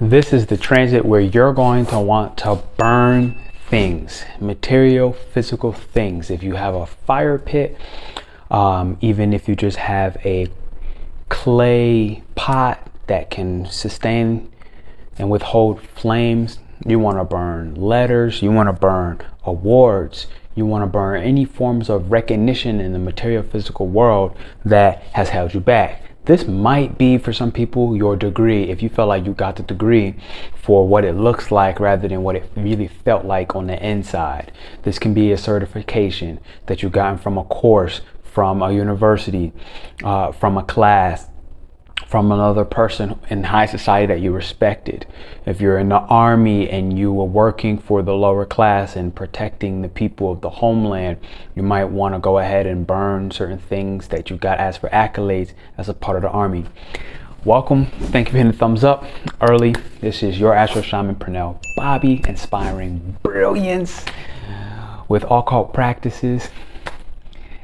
This is the transit where you're going to want to burn things, material, physical things. If you have a fire pit, even if you just have a clay pot that can sustain and withhold flames, you want to burn letters, you want to burn awards, you want to burn any forms of recognition in the material physical world that has held you back. This might be, for some people, your degree. If you felt like you got the degree for what it looks like rather than what it really felt like on the inside. This can be a certification that you've gotten from a course, from a university, from a class, from another person in high society that you respected. If you're in the army and you were working for the lower class and protecting the people of the homeland, you might want to go ahead and burn certain things that you got as for accolades as a part of the army. Welcome. Thank you for hitting the thumbs up early. This is your AstroShaman Pernell, Bobby, inspiring brilliance with occult practices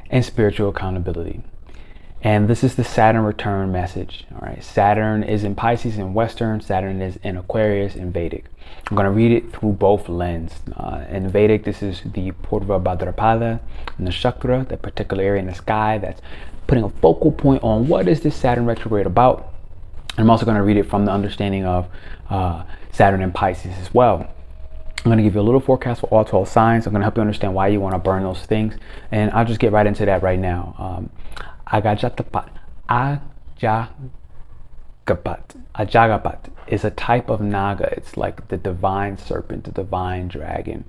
and spiritual accountability. And this is the Saturn return message. All right, Saturn is in Pisces in Western, Saturn is in Aquarius in Vedic. I'm going to read it through both lenses. In Vedic, this is the Purva Bhadrapada and the Chakra, that particular area in the sky that's putting a focal point on what is this Saturn retrograde about. And I'm also going to read it from the understanding of Saturn in Pisces as well. I'm going to give you a little forecast for all 12 signs. I'm going to help you understand why you want to burn those things. And I'll just get right into that right now. Ajagapat is a type of Naga. It's like the divine serpent, the divine dragon.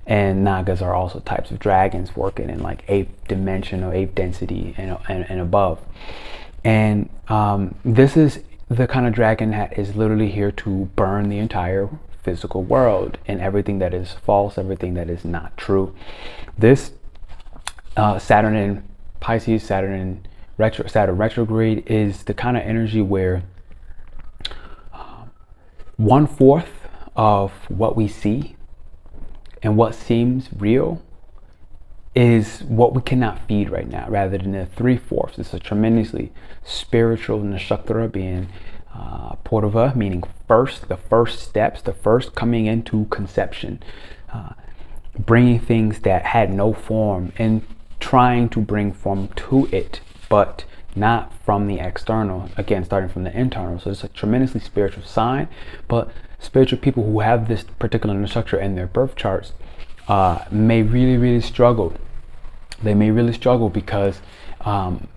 And Nagas are also types of dragons working in like 8th dimension or 8th density and above. And this is the kind of dragon that is literally here to burn the entire physical world and everything that is false, everything that is not true. This Saturn in Pisces, Saturn retrograde is the kind of energy where 1/4 of what we see and what seems real is what we cannot feed right now, rather than the 3/4. It's a tremendously spiritual nakshatra, being Purva, meaning first, the first steps, the first coming into conception, bringing things that had no form and trying to bring form to it, but not from the external, again starting from the internal. So it's a tremendously spiritual sign, but spiritual people who have this particular nakshatra in their birth charts may really struggle. They may really struggle because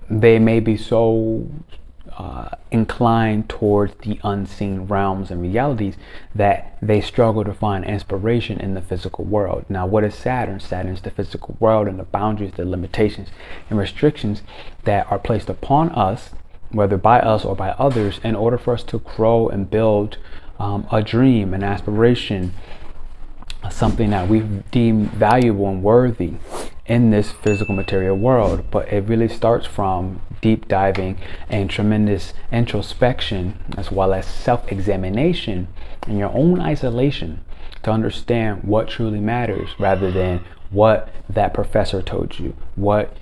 they may be so inclined towards the unseen realms and realities that they struggle to find inspiration in the physical world. Now, what is Saturn? Saturn is the physical world and the boundaries, the limitations and restrictions that are placed upon us, whether by us or by others, in order for us to grow and build a dream, an aspiration, something that we deem valuable and worthy in this physical material world. But it really starts from deep diving and tremendous introspection, as well as self-examination in your own isolation, to understand what truly matters, rather than what that professor told you, what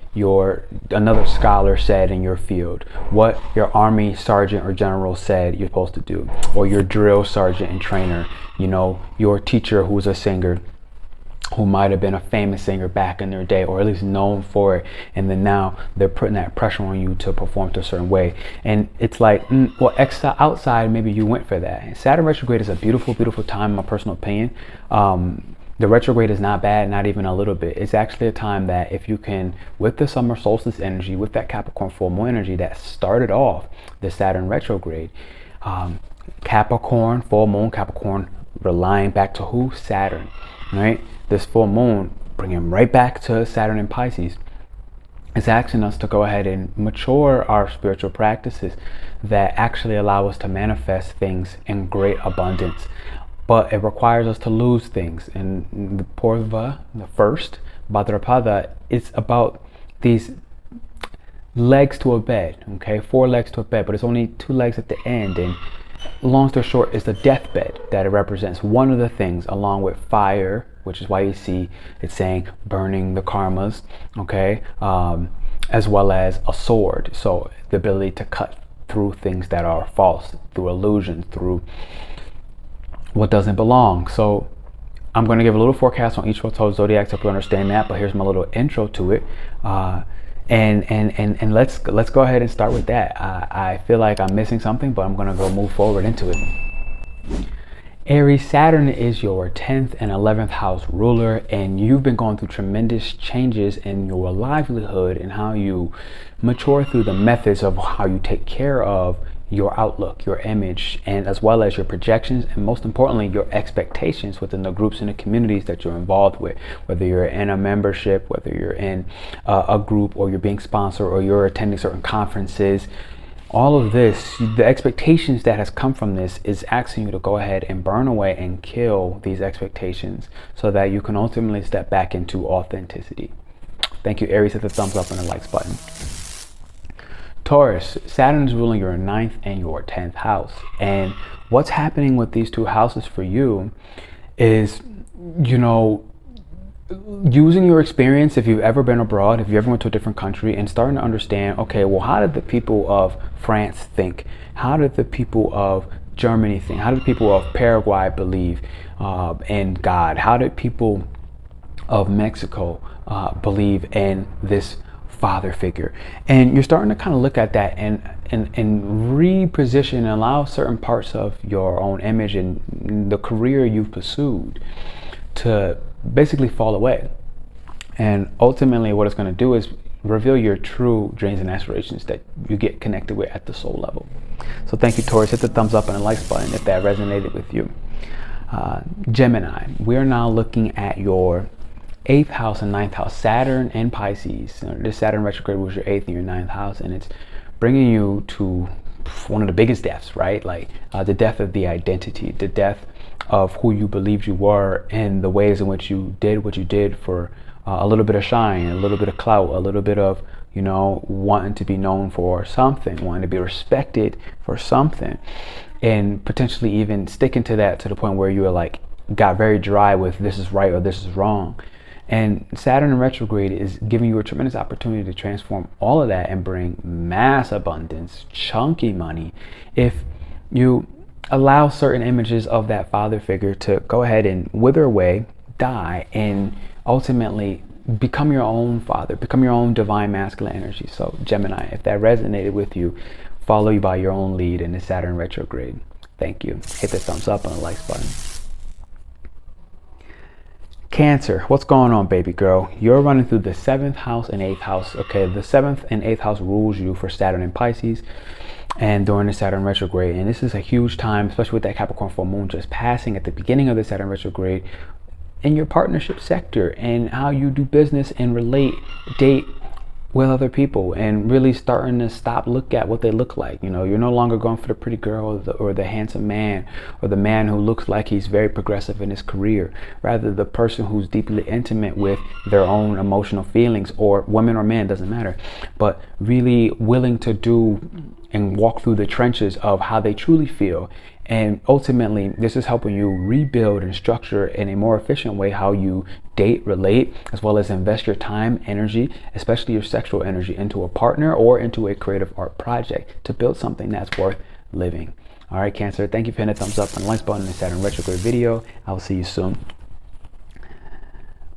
another scholar said in your field, what your army sergeant or general said you're supposed to do, or your drill sergeant and trainer, your teacher who's a singer, who might have been a famous singer back in their day, or at least known for it, and then now they're putting that pressure on you to perform to a certain way. And it's like, well, outside, maybe you went for that. And Saturn retrograde is a beautiful time, in my personal opinion. The retrograde is not bad, not even a little bit. It's actually a time that if you can, with the summer solstice energy, with that Capricorn full moon energy that started off the Saturn retrograde, Capricorn, full moon, Capricorn, relying back to who? Saturn, right? This full moon, bringing right back to Saturn in Pisces, is asking us to go ahead and mature our spiritual practices that actually allow us to manifest things in great abundance. But it requires us to lose things. And the Purva, the first, Bhadrapada, it's about these legs to a bed, okay? 4 legs to a bed, but it's only 2 legs at the end. And long story short, it's the deathbed that it represents. One of the things, along with fire, which is why you see it's saying burning the karmas, okay, as well as a sword. So the ability to cut through things that are false, through illusions, through what doesn't belong. So I'm going to give a little forecast on each of those zodiacs to understand that, but here's my little intro to it. And let's go ahead and start with that. I feel like I'm missing something, but I'm going to go move forward into it. Aries, Saturn is your 10th and 11th house ruler, and you've been going through tremendous changes in your livelihood and how you mature through the methods of how you take care of your outlook, your image, and as well as your projections, and most importantly, your expectations within the groups and the communities that you're involved with, whether you're in a membership, whether you're in a group, or you're being sponsored, or you're attending certain conferences. All of this, the expectations that has come from this is asking you to go ahead and burn away and kill these expectations so that you can ultimately step back into authenticity. Thank you, Aries. Hit the thumbs up and the likes button. Taurus, Saturn is ruling your 9th and your 10th house. And what's happening with these two houses for you is, you know, using your experience, if you've ever been abroad, if you ever went to a different country, and starting to understand, okay, well, how did the people of France think? How did the people of Germany think? How did the people of Paraguay believe in God? How did people of Mexico believe in this father figure? And you're starting to kind of look at that and reposition and allow certain parts of your own image and the career you've pursued to basically fall away. And ultimately what it's going to do is reveal your true dreams and aspirations that you get connected with at the soul level. So thank you, Taurus. Hit the thumbs up and the likes button if that resonated with you. Gemini, we are now looking at your 8th house and 9th house, Saturn and Pisces. This Saturn retrograde was your 8th and your 9th house, and it's bringing you to one of the biggest deaths, right? Like the death of the identity, the death of who you believed you were, and the ways in which you did what you did for a little bit of shine, a little bit of clout, a little bit of, you know, wanting to be known for something, wanting to be respected for something, and potentially even sticking to that to the point where you were like, got very dry with this is right or this is wrong. And Saturn in retrograde is giving you a tremendous opportunity to transform all of that and bring mass abundance, chunky money, if you allow certain images of that father figure to go ahead and wither away, die, and ultimately become your own father, become your own divine masculine energy. So Gemini, if that resonated with you, follow you by your own lead in the Saturn retrograde. Thank you. Hit the thumbs up on the likes button. Cancer, what's going on, baby girl? You're running through the 7th house and 8th house. Okay, the 7th and 8th house rules you for Saturn and Pisces and during the Saturn retrograde. And this is a huge time, especially with that Capricorn full moon just passing at the beginning of the Saturn retrograde, in your partnership sector and how you do business and relate, date with other people, and really starting to stop look at what they look like. You know, you're no longer going for the pretty girl or the handsome man or the man who looks like he's very progressive in his career. Rather, the person who's deeply intimate with their own emotional feelings, or women or men, doesn't matter, but really willing to do and walk through the trenches of how they truly feel. And ultimately, this is helping you rebuild and structure in a more efficient way how you date, relate, as well as invest your time, energy, especially your sexual energy, into a partner or into a creative art project to build something that's worth living. All right, Cancer, thank you for hitting the thumbs up and likes button in the Saturn retrograde video. I will see you soon.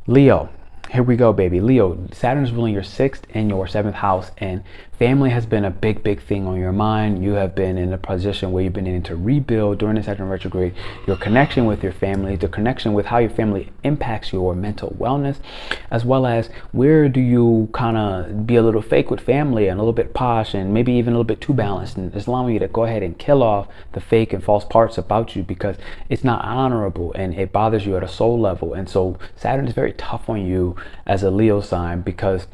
Leo, here we go, baby. Leo, Saturn is ruling your 6th and your 7th house, and family has been a big thing on your mind. You have been in a position where you've been needing to rebuild during the Saturn retrograde your connection with your family, the connection with how your family impacts your mental wellness, as well as where do you kind of be a little fake with family and a little bit posh and maybe even a little bit too balanced, and it's allowing you to go ahead and kill off the fake and false parts about you because it's not honorable and it bothers you at a soul level. And so Saturn is very tough on you as a Leo sign because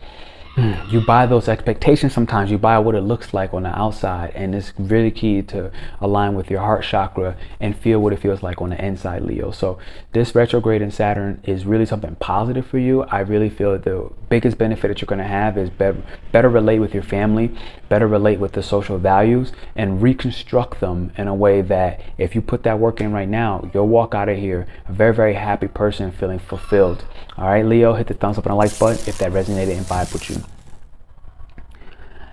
you buy those expectations. Sometimes you buy what it looks like on the outside, and it's really key to align with your heart chakra and feel what it feels like on the inside, Leo. So this retrograde in Saturn is really something positive for you. I really feel the biggest benefit that you're going to have is better relate with your family, better relate with the social values, and reconstruct them in a way that if you put that work in right now, you'll walk out of here a very happy person, feeling fulfilled. All right, Leo, hit the thumbs up and the like button if that resonated and vibed with you.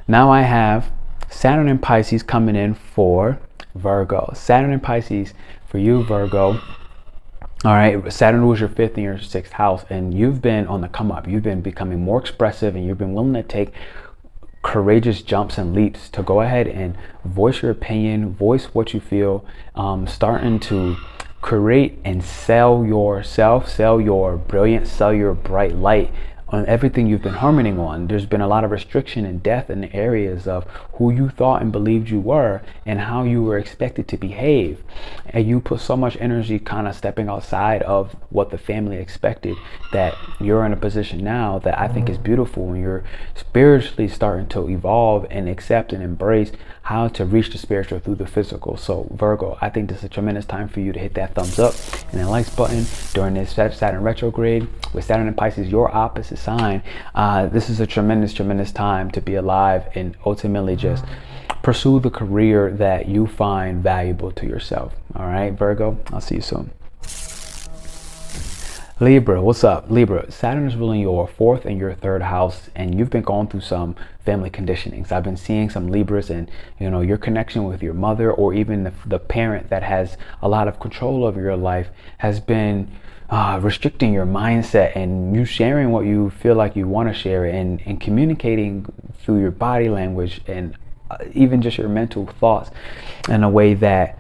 Now I have Saturn and Pisces coming in for Virgo. Saturn in Pisces for you, Virgo. All right, Saturn rules your 5th and your 6th house, and you've been on the come up. You've been becoming more expressive, and you've been willing to take courageous jumps and leaps to go ahead and voice your opinion, voice what you feel, starting to create and sell yourself, sell your brilliance, sell your bright light on everything you've been harmonying on. There's been a lot of restriction and death in the areas of who you thought and believed you were and how you were expected to behave. And you put so much energy kind of stepping outside of what the family expected that you're in a position now that I think is beautiful when you're spiritually starting to evolve and accept and embrace how to reach the spiritual through the physical. So Virgo, I think this is a tremendous time for you to hit that thumbs up and the likes button during this Saturn retrograde with Saturn and Pisces, your opposite sign. This is a tremendous time to be alive and ultimately just pursue the career that you find valuable to yourself. All right, Virgo, I'll see you soon. Libra, what's up? Libra, Saturn is ruling your 4th and your 3rd house, and you've been going through some family conditionings. I've been seeing some Libras, and your connection with your mother or even the parent that has a lot of control over your life has been restricting your mindset and you sharing what you feel like you want to share and communicating through your body language and even just your mental thoughts in a way that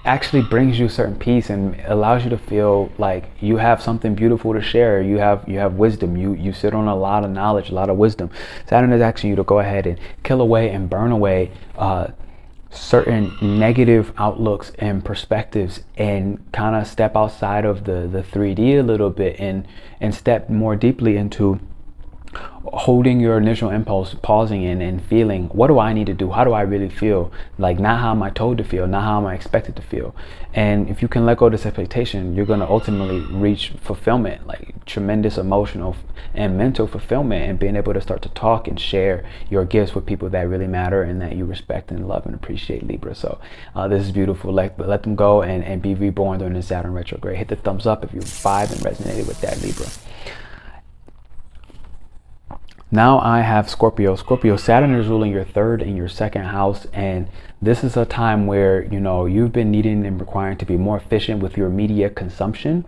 actually brings you certain peace and allows you to feel like you have something beautiful to share. You have wisdom. You sit on a lot of knowledge, a lot of wisdom. Saturn is asking you to go ahead and kill away and burn away certain negative outlooks and perspectives and kind of step outside of the 3D a little bit and step more deeply into holding your initial impulse, pausing in and feeling, what do I need to do? How do I really feel? Like, not how am I told to feel, not how am I expected to feel. And if you can let go of this expectation, you're going to ultimately reach fulfillment, like tremendous emotional and mental fulfillment, and being able to start to talk and share your gifts with people that really matter and that you respect and love and appreciate, Libra. So this is beautiful. Let them go and be reborn during the Saturn retrograde. Hit the thumbs up if you vibe and resonated with that, Libra. Now I have Scorpio. Scorpio, Saturn is ruling your 3rd and your 2nd house, and this is a time where you've been needing and requiring to be more efficient with your media consumption,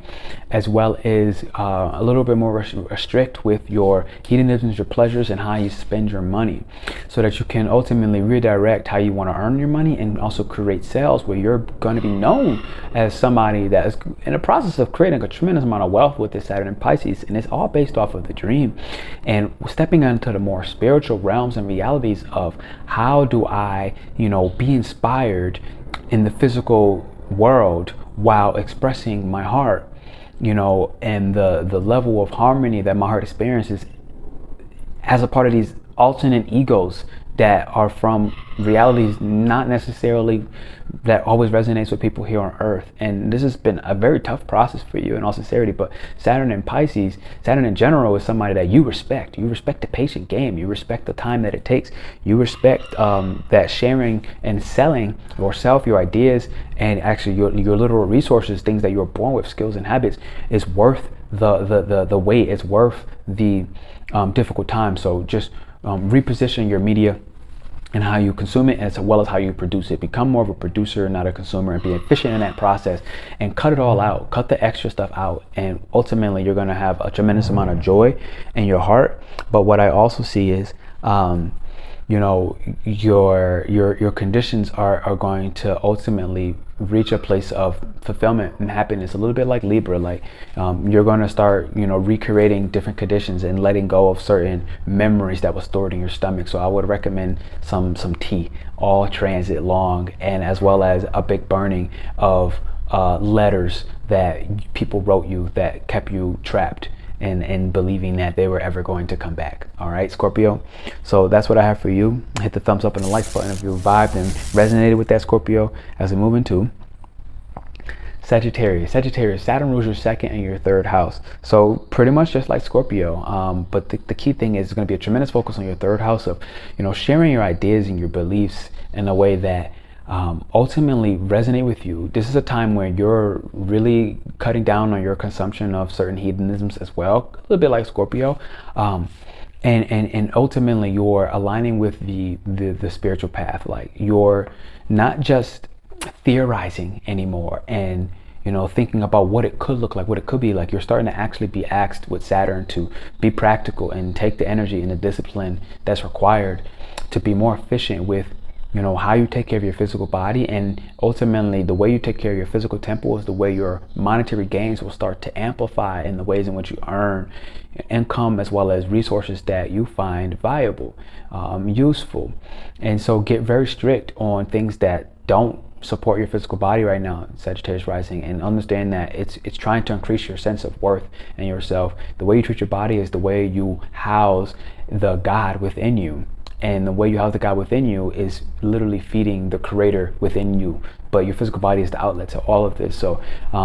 as well as a little bit more strict with your hedonisms, your pleasures, and how you spend your money, so that you can ultimately redirect how you want to earn your money and also create sales where you're going to be known as somebody that is in the process of creating a tremendous amount of wealth with this Saturn and Pisces, and it's all based off of the dream and stepping into the more spiritual realms and realities of how do I, be inspired in the physical world while expressing my heart, and the level of harmony that my heart experiences as a part of these alternate egos that are from realities not necessarily that always resonates with people here on Earth. And this has been a very tough process for you in all sincerity, but Saturn and Pisces, Saturn in general, is somebody that you respect. You respect the patient game. You respect the time that it takes. You respect that sharing and selling yourself, your ideas, and actually your literal resources, things that you're born with, skills and habits, is worth the wait. It's worth the difficult time. So just reposition your media and how you consume it, as well as how you produce it. Become more of a producer, not a consumer, and be efficient in that process and cut it all out. Cut the extra stuff out, and ultimately you're going to have a tremendous amount of joy in your heart. But what I also see is your conditions are going to ultimately reach a place of fulfillment and happiness, a little bit like Libra. Like you're going to start recreating different conditions and letting go of certain memories that were stored in your stomach. So I would recommend some tea all transit long, and as well as a big burning of letters that people wrote you that kept you trapped and believing that they were ever going to come back. All right, Scorpio. So that's what I have for you. Hit the thumbs up and the like button if you vibed and resonated with that, Scorpio. As we move into Sagittarius. Sagittarius, Saturn rules your 2nd and your 3rd house. So pretty much just like Scorpio, but the key thing is going to be a tremendous focus on your 3rd house of sharing your ideas and your beliefs in a way that ultimately resonate with you. This is a time where you're really cutting down on your consumption of certain hedonisms as well, a little bit like Scorpio, and ultimately you're aligning with the spiritual path. Like you're not just theorizing anymore and, you know, thinking about what it could look like, what it could be like. You're starting to actually be asked with Saturn to be practical and take the energy and the discipline that's required to be more efficient with, you know, how you take care of your physical body. And ultimately, the way you take care of your physical temple is the way your monetary gains will start to amplify in the ways in which you earn income, as well as resources that you find viable, useful. And so get very strict on things that don't support your physical body right now, Sagittarius rising, and understand that it's trying to increase your sense of worth in yourself. The way you treat your body is the way you house the God within you. And the way you house the God within you is literally feeding the creator within you. But your physical body is the outlet to all of this. So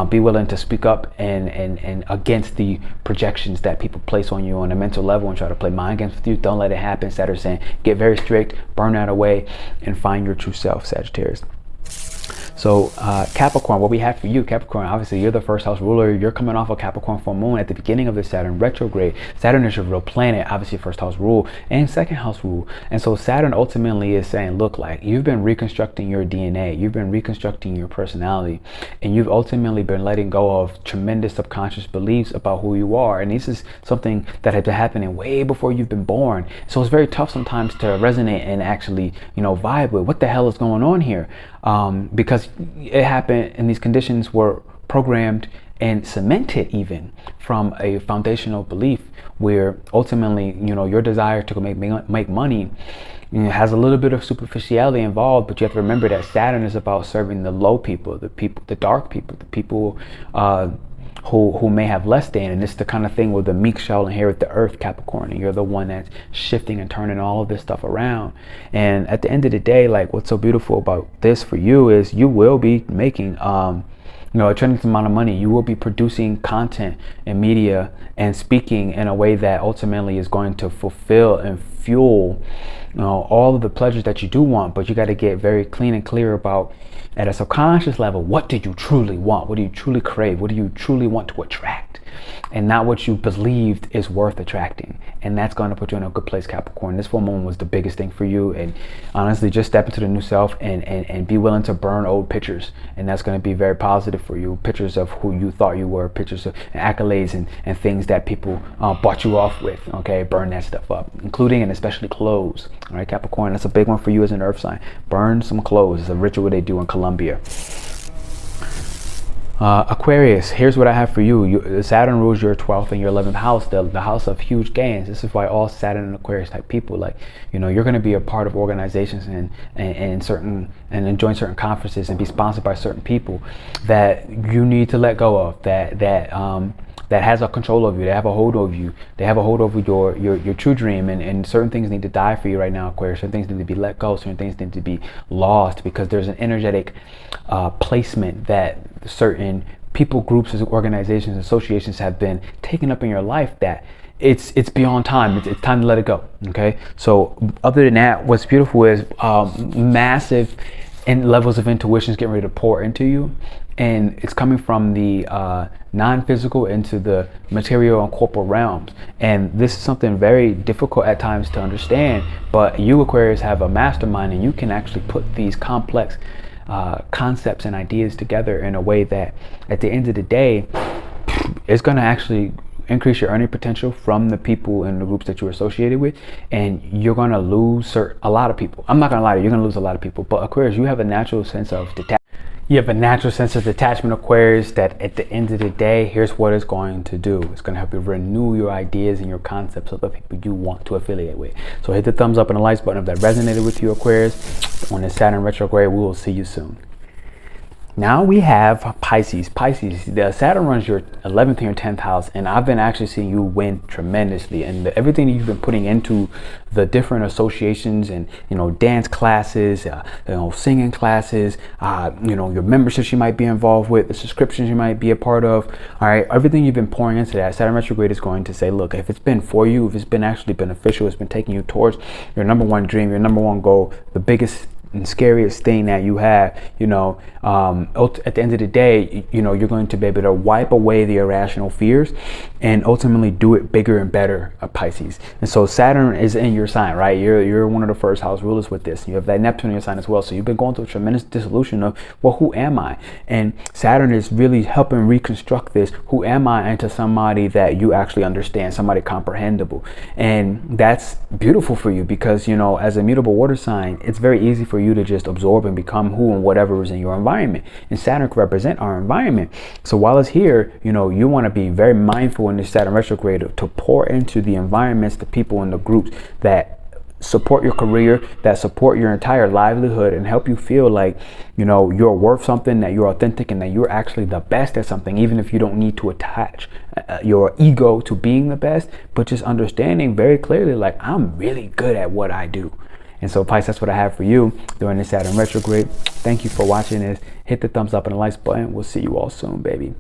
be willing to speak up and against the projections that people place on you on a mental level and try to play mind games with you. Don't let it happen. Saturn's saying, get very strict, burn that away, and find your true self, Sagittarius. So Capricorn, what we have for you, Capricorn, obviously you're the first house ruler. You're coming off a Capricorn full moon at the beginning of the Saturn retrograde. Saturn is your real planet, obviously first house rule and second house rule. And so Saturn ultimately is saying, look, like, you've been reconstructing your DNA, you've been reconstructing your personality, and you've ultimately been letting go of tremendous subconscious beliefs about who you are. And this is something that had been happening way before you've been born. So it's very tough sometimes to resonate and actually, you know, vibe with what the hell is going on here. Because it happened and these conditions were programmed and cemented even from a foundational belief where ultimately, you know, your desire to make money, you know, has a little bit of superficiality involved, but you have to remember that Saturn is about serving the low people, the dark people, the people who may have less than. And it's the kind of thing where the meek shall inherit the earth, Capricorn, and you're the one that's shifting and turning all of this stuff around. And at the end of the day, like, what's so beautiful about this for you is you will be making you know, a tremendous amount of money. You will be producing content and media and speaking in a way that ultimately is going to fulfill and fuel, you know, all of the pleasures that you do want. But you got to get very clean and clear about, at a subconscious level, what do you truly want? What do you truly crave? What do you truly want to attract? And not what you believed is worth attracting. And that's going to put you in a good place, Capricorn. This full moon was the biggest thing for you. And honestly, just step into the new self and be willing to burn old pictures. And that's going to be very positive for you. Pictures of who you thought you were, pictures of accolades and things that people bought you off with. Okay, burn that stuff up, including and especially clothes. All right, Capricorn, that's a big one for you as an earth sign. Burn some clothes. It's a ritual they do in Colombia. Aquarius, here's what I have for you. Saturn rules your 12th and your 11th house, the house of huge gains. This is why all Saturn and Aquarius type people, like, you know, you're going to be a part of organizations and join certain conferences and be sponsored by certain people that you need to let go of, that has a control over you. They have a hold over you. They have a hold over your true dream, and certain things need to die for you right now, Aquarius. Certain things need to be let go. Certain things need to be lost because there's an energetic placement that certain people, groups, organizations, associations have been taken up in your life that it's beyond time. It's time to let it go. Okay. So other than that, what's beautiful is massive levels of intuitions getting ready to pour into you. And it's coming from the non-physical into the material and corporal realms. And this is something very difficult at times to understand. But you, Aquarius, have a mastermind, and you can actually put these complex concepts and ideas together in a way that at the end of the day, it's going to actually increase your earning potential from the people and the groups that you're associated with, and you're going to lose a lot of people. I'm not going to lie to you, you're going to lose a lot of people. But Aquarius, you have a natural sense of detachment. You have a natural sense of detachment, Aquarius, that at the end of the day, here's what it's going to do. It's going to help you renew your ideas and your concepts of the people you want to affiliate with. So hit the thumbs up and the likes button if that resonated with you, Aquarius. On the Saturn retrograde, we will see you soon. Now we have Pisces. Pisces, the Saturn runs your 11th and your 10th house, and I've been actually seeing you win tremendously. And everything that you've been putting into the different associations and, you know, dance classes, you know, singing classes, you know, your memberships you might be involved with, the subscriptions you might be a part of. All right, everything you've been pouring into that, Saturn retrograde is going to say, look, if it's been for you, if it's been actually beneficial, it's been taking you towards your number one dream, your number one goal, the biggest and scariest thing that you have, you know, at the end of the day, you know, you're going to be able to wipe away the irrational fears and ultimately do it bigger and better, Pisces. And so Saturn is in your sign, right? You're one of the first house rulers with this. You have that Neptune in your sign as well. So you've been going through a tremendous dissolution of, well, who am I? And Saturn is really helping reconstruct this. Who am I? Into somebody that you actually understand, somebody comprehensible. And that's beautiful for you because, you know, as a mutable water sign, it's very easy for you to just absorb and become who and whatever is in your environment. And Saturn can represent our environment. So while it's here, you know, you want to be very mindful in this Saturn retrograde to pour into the environments, the people and the groups that support your career, that support your entire livelihood and help you feel like, you know, you're worth something, that you're authentic and that you're actually the best at something, even if you don't need to attach your ego to being the best, but just understanding very clearly, like, I'm really good at what I do. And so Pisces, that's what I have for you during this Saturn retrograde. Thank you for watching this. Hit the thumbs up and the likes button. We'll see you all soon, baby.